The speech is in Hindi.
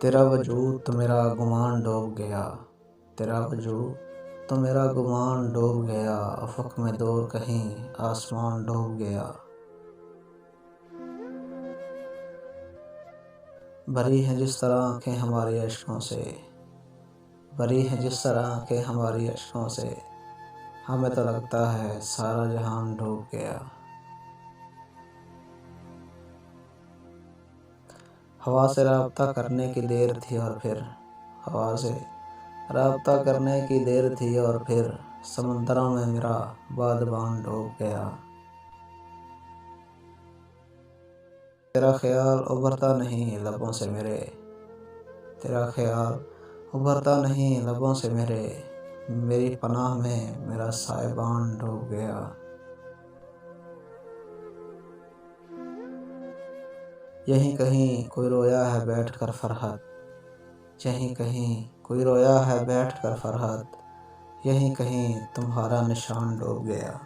तेरा वजूद तो मेरा गुमान डूब गया, तेरा वजूद तो मेरा गुमान डूब गया, अफक में दूर कहीं आसमान डूब गया। भरी हैं जिस तरह आँखें हमारी अश्कों से, भरी हैं जिस तरह आँखें हमारी अश्कों से, हमें तो लगता है सारा जहान डूब गया। हवा से राब्ता करने की देर थी और फिर, हवा से राब्ता करने की देर थी और फिर समंदरों में मेरा बादबान डूब गया। तेरा ख्याल उभरता नहीं लबों से मेरे, तेरा ख्याल उभरता नहीं लबों से मेरे, मेरी पनाह में मेरा साहिबान डूब गया। यहीं कहीं कोई रोया है बैठ कर फरहत, यहीं कहीं कोई रोया है बैठ कर फरहत, यहीं कहीं तुम्हारा निशान डूब गया।